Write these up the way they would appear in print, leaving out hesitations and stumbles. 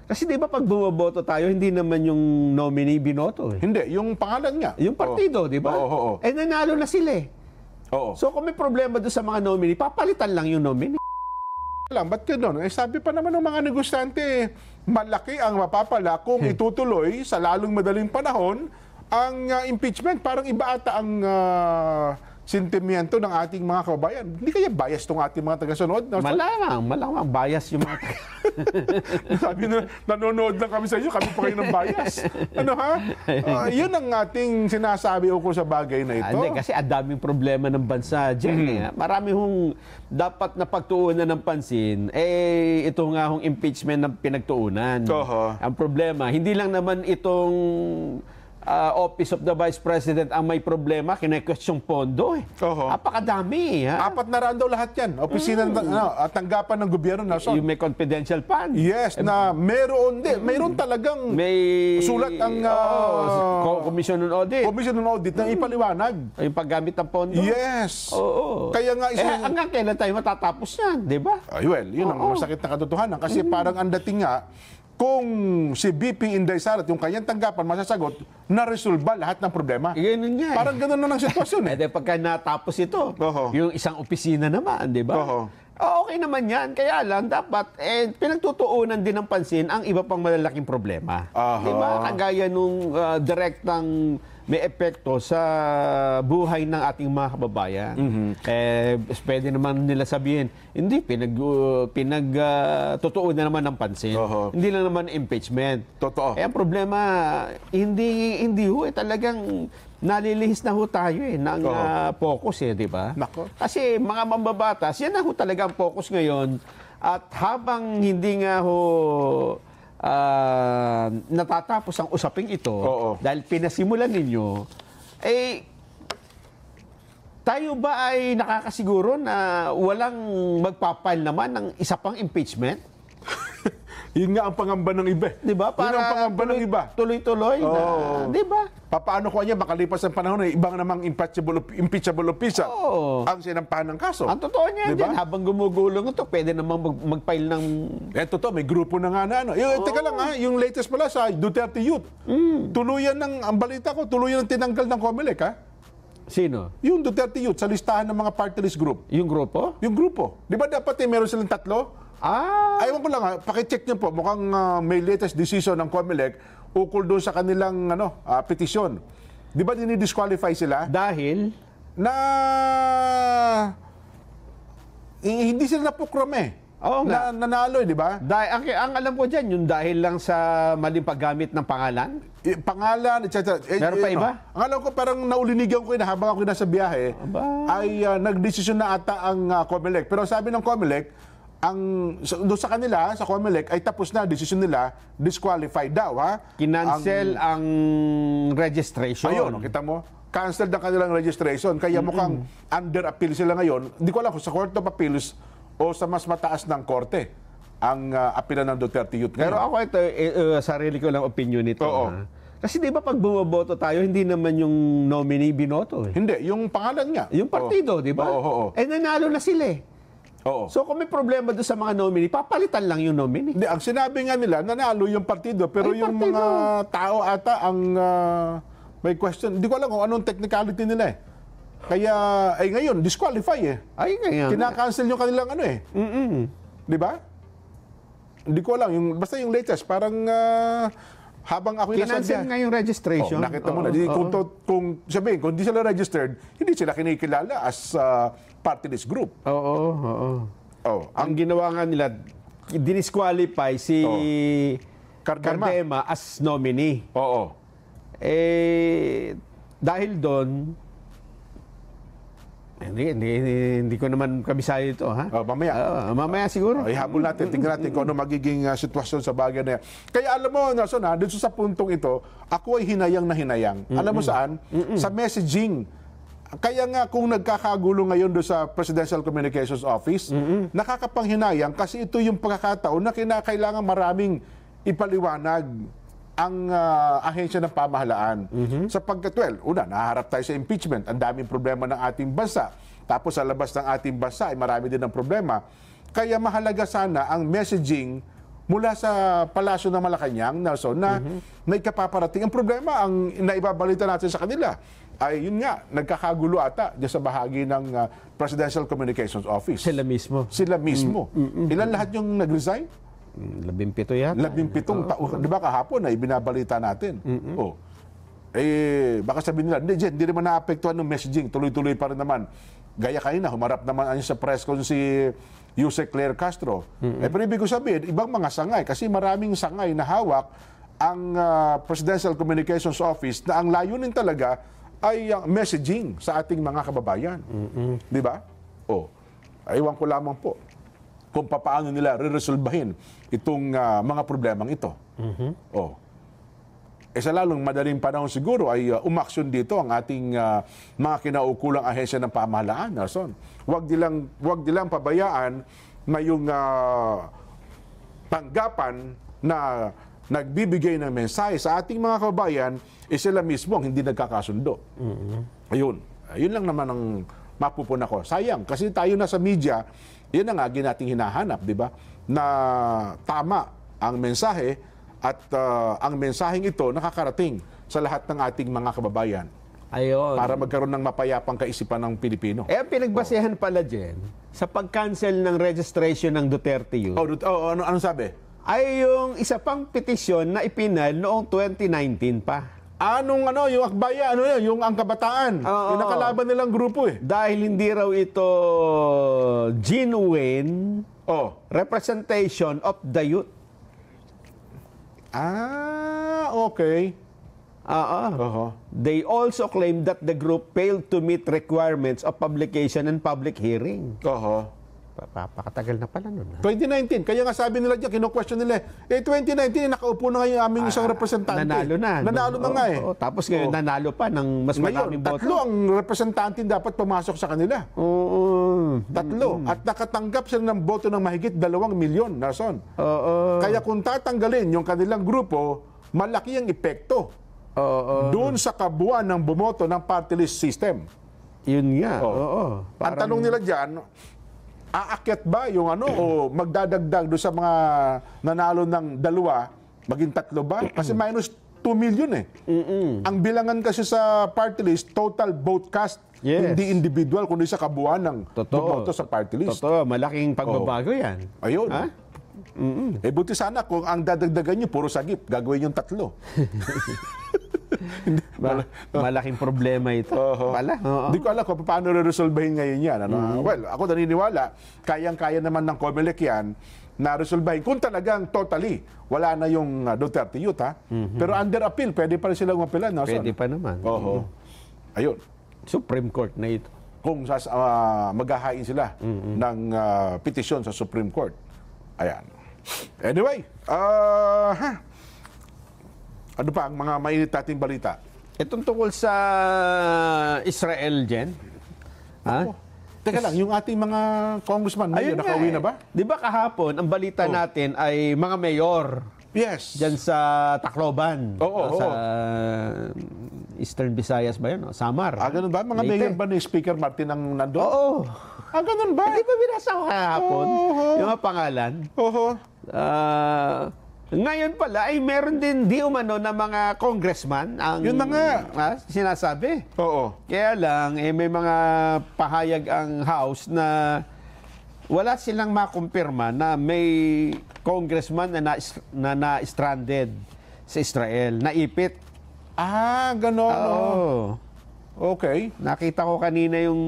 Kasi di ba pag bumoboto tayo, hindi naman yung nominee binoto eh. Hindi, yung pangalan niya. Yung partido, di ba? Oo. Eh nanalo na sila eh. Oo. So kung may problema doon sa mga nominee, papalitan lang yung nominee. Lang, ba't gano'n? Eh, sabi pa naman ng mga negosyante, malaki ang mapapala kung itutuloy sa lalong madaling panahon ang impeachment. Parang iba ata ang sentimiento ng ating mga kababayan. Hindi kaya bias tong ating mga taga-sunod? Malamang bias yung mga Sabi na, nanonood lang kami sa inyo, kami pa kayo ng bias. Ano ha? Yun ang ating sinasabi ko sa bagay na ito. Hindi, kasi ang daming problema ng bansa dyan. Marami hong dapat na pagtuunan ng pansin. Eh, ito nga hong impeachment ng pinagtuunan. Ang problema, hindi lang naman itong Office of the Vice President ang may problema, kine-question pondo eh. Apakadami. Ha? 400 daw lahat yan. Opisina at tanggapan ng gobyerno na Yung may confidential fund. Yes, na mayroon talagang may sulat ang Commission on Audit. Commission on Audit na ipaliwanag. Yung paggamit ng pondo. Yes. Oo. Kaya nga hanggang kailan tayo matatapos yan, di ba? Well, yun ang masakit na katotohanan. Kasi parang ang dating nga, kung si BP Inday Sara at yung kanyang tanggapan masasagot, na-resolba lahat ng problema. Ganun nga. Parang ganun na ng sitwasyon eh. Pagka natapos ito, yung isang opisina naman, di ba? Okay naman yan. Kaya lang, dapat pinagtutuunan din ng pansin ang iba pang malalaking problema. Di ba? Kagaya nung direktang may epekto sa buhay ng ating mga kababayan. Pwede naman nila sabihin, hindi, pinagtutuunan naman ng pansin. Hindi lang naman impeachment. Totoo. Ang problema, hindi ho, talagang nalilihis na ho tayo ng focus di ba? Kasi mga mambabatas, yan na ho talaga ang focus ngayon. At habang hindi nga ho natatapos ang usaping ito, dahil pinasimulan ninyo, tayo ba ay nakakasiguro na walang magpapile naman ng isa pang impeachment? Yun nga ang pangamba ng iba. Di ba? Para yun ang pangamba ng iba. Tuloy-tuloy na, di ba? Paano ko niya makalipas ang panahon na ibang namang impeachable official ang sinampahan ng kaso? Ang totoo niya diba? Habang gumugulong ito, pwede namang mag-file ng... Totoo, may grupo na nga na. Teka lang yung latest pala sa Duterte Youth. Tuluyan ang balita ko, tuluyan ng tinanggal ng COMELEC, ha? Sino? Yung Duterte Youth sa listahan ng mga party list group. Yung grupo? Yung grupo. Di ba dapat meron silang 3? Ayaw ko lang pakicheck niyo po. Mukhang may latest decision ng COMELEC ukol doon sa kanilang petisyon. Di ba dinidisqualify sila? Dahil? Hindi sila napukrame. Nanalo, di ba? Ang alam ko dyan, yung dahil lang sa maling paggamit ng pangalan? Pangalan, etc. Meron pa iba? Ang alam ko, parang naulinigan ko habang ako nasa biyahe, ay nagdesisyon na ata ang COMELEC. Pero sabi ng COMELEC, doon sa kanila, sa COMELEC, ay tapos na, desisyon nila, disqualified daw, ha? Kinancel ang registration. Ayun, kita mo? Cancelled ang kanilang registration. Kaya mukhang under appeal sila ngayon. Hindi ko alam kung sa Court of Appeals o sa mas mataas ng korte ang appeal ng Duterte Youth ngayon. Pero ako ito, sarili ko lang opinion nito. Kasi di ba pag bumoboto tayo, hindi naman yung nominee binoto eh. Hindi, yung pangalan nga. Yung partido, di ba? Nanalo na sila eh. So kung may problema doon sa mga nominee, papalitan lang yung nominee. Hindi, ang sinabi nga nila, nanalo yung partido, pero yung mga tao ata ang may question. Hindi ko alam kung anong technicality nila eh. Kaya, ngayon, disqualify eh. Kinakancel yung kanilang Di ba? Hindi ko alam. Basta yung latest, parang habang ako yung kinancel nga yung registration. Nakita mo na. Kung sabihin, kung hindi sila registered, hindi sila kinikilala as party list group. Ang ginawa nga nila, dinisqualify si Cardema as nominee. Dahil doon, hindi ko naman kabisado ito, ha? Mamaya siguro. Ihabol natin, tingnan natin kung ano magiging sitwasyon sa bagay na yan. Kaya alam mo, Nelson, dito sa puntong ito, ako ay hinayang na hinayang. Alam mo saan? Sa messaging. Kaya nga kung nagkakagulo ngayon doon sa Presidential Communications Office, nakakapanghinayang kasi ito yung pagkakataon na kinakailangan maraming ipaliwanag ang ahensya ng pamahalaan. Sapagkat, nahaharap tayo sa impeachment. Ang daming problema ng ating bansa. Tapos sa labas ng ating bansa ay marami din ang problema. Kaya mahalaga sana ang messaging mula sa Palasyo ng Malacanang, Nelson, na may kapaparating. Ang problema, ang naibabalita natin sa kanila, ay yun nga, nagkakagulo ata dyan sa bahagi ng Presidential Communications Office. Sila mismo. Sila mismo. Ilan lahat yung nag-resign? 17 yata. 17 taon. Di ba kahapon na ibinabalita natin? Oh. Eh, baka sabihin nila, hindi naman naapektuhan ng messaging. Tuloy-tuloy pa rin naman. Gaya kanina, humarap naman sa press con si Yusek Claire Castro. Pero ibig ko sabihin, ibang mga sangay. Kasi maraming sangay na hawak ang Presidential Communications Office na ang layunin talaga ay messaging sa ating mga kababayan. Di ba? Oh. Aywan ko lamang po kung paano nila re-resolbahin itong mga problemang ito. Oh. Sa lalong madaling panahon siguro ay umaksyon dito ang ating mga kinaukulang ahensya ng pamahalaan, Nelson. Huwag nilang pabayaan na yung tanggapan na nagbibigay ng mensahe sa ating mga kababayan, sila mismo ang hindi nagkakasundo. Ayun lang naman ang mapupuna ko. Sayang, kasi tayo na sa media, yan ang agi nating hinahanap, di ba? Na tama ang mensahe at ang mensaheng ito nakakarating sa lahat ng ating mga kababayan. Ayun. Para magkaroon ng mapayapang kaisipan ng Pilipino. Ang pinagbasehan pala dyan, sa pag-cancel ng registration ng Duterte Youth, anong sabi? ay yung isa pang petisyon na ipinal noong 2019 pa. Yung akbaya, yung ang kabataan. Oo. Yung nakalaban nilang grupo eh. Dahil hindi raw ito genuine representation of the youth. Okay. They also claim that the group failed to meet requirements of publication and public hearing. Pakatagal na pala nun. 2019. Kaya nga sabi nila dyan, kino-question nila, 2019, nakaupo na nga yung aming isang representante. Nanalo na. Nanalo na nga eh. Tapos ngayon, nanalo pa ng mas maraming boto. Tatlo ang representante dapat pumasok sa kanila. Tatlo. At nakatanggap sila ng boto ng mahigit 2 milyon, Nelson. Kaya kung tatanggalin yung kanilang grupo, malaki ang epekto doon sa kabuuan ng bumoto ng party list system. Yun nga. Ang tanong nila dyan, aakyat ba yung o magdadagdag doon sa mga nanalo ng 2, maging 3 ba? Kasi minus 2 million eh. Ang bilangan kasi sa party list, total vote cast, hindi individual, kundi sa kabuuan ng bumoto sa party list. Totoo, malaking pagbabago yan. Ayun. Buti sana kung ang dadagdagan nyo, puro sagip, gagawin yung 3. Malaking problema ito. Hindi ko alam kung paano re-resolvehin ngayon yan. Well, ako naniniwala, kayang-kaya naman ng COMELEC yan na resolvehin kung talagang totally wala na yung Duterte Youth. Pero under appeal, pwede pa rin silang umapilan. Pwede pa naman. Ayun. Supreme Court na ito. Kung maghahain sila ng petisyon sa Supreme Court. Ayan. Anyway, ano pa ang mga mainit nating balita? Itong tungkol sa Israel, Jen. Teka lang, yung ating mga congressman, nakauwi na ba? Di ba kahapon, ang balita natin ay mga mayor. Yes. Diyan sa Tacloban. Sa Eastern Visayas ba yun? Samar. Ganun ba? Mga mayor ba ni Speaker Martin ang nandun? Oo. Ganun ba? Hindi ba binasa ko kahapon? Yung mga pangalan? Ngayon pala ay meron din di umano na mga congressman ang yun na nga sinasabi. Kaya lang may mga pahayag ang House na wala silang makumpirma na may congressman na na-stranded sa Israel, naipit. Gano'n. Okay. Nakita ko kanina yung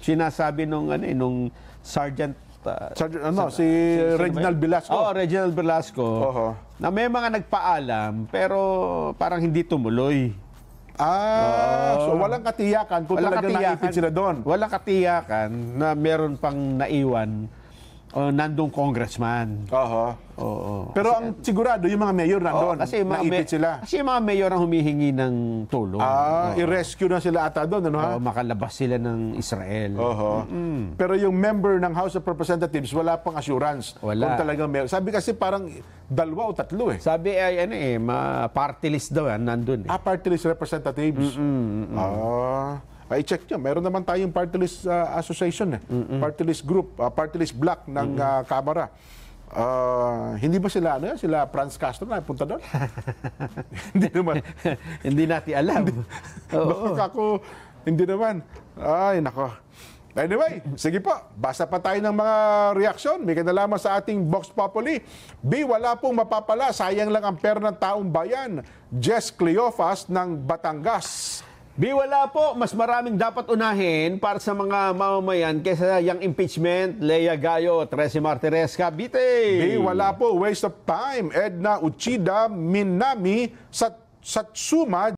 sinasabi nung Sergeant si Reginald Velasco. Reginald Velasco. Na may mga nagpaalam pero parang hindi tumuloy. So walang katiyakan kung talaga naipit sila doon. Walang katiyakan na meron pang naiwan nandong congressman. Pero ang sigurado yung mga mayor nandoon, naipit sila. Kasi yung mga mayor ang humihingi ng tulong. I-rescue na sila ata doon. Makalabas sila ng Israel. Pero yung member ng House of Representatives, wala pang assurance. Wala. Kung talagang mayor. Sabi kasi parang 2 o 3 eh. Sabi ay party list daw nandun. Party list representatives. I-check nyo. Meron naman tayong party list association party list group, party list block ng Kamara. Hindi ba sila, sila Franz Castro na punta doon? Hindi naman. Hindi natin alam. Baka ako, hindi naman. Ay, nako. Anyway, sige po. Basa pa tayo ng mga reaksyon. May kinalaman sa ating Vox Populi. B, wala pong mapapala. Sayang lang ang pera ng taong bayan. Jess Cleofas ng Batangas. Bi, wala po. Mas maraming dapat unahin para sa mga mamamayan kaysa yung impeachment. Lea Gayo, Tracy Martirez, Cavite. B, wala po. Waste of time. Edna Uchida Minami sa Satsuma,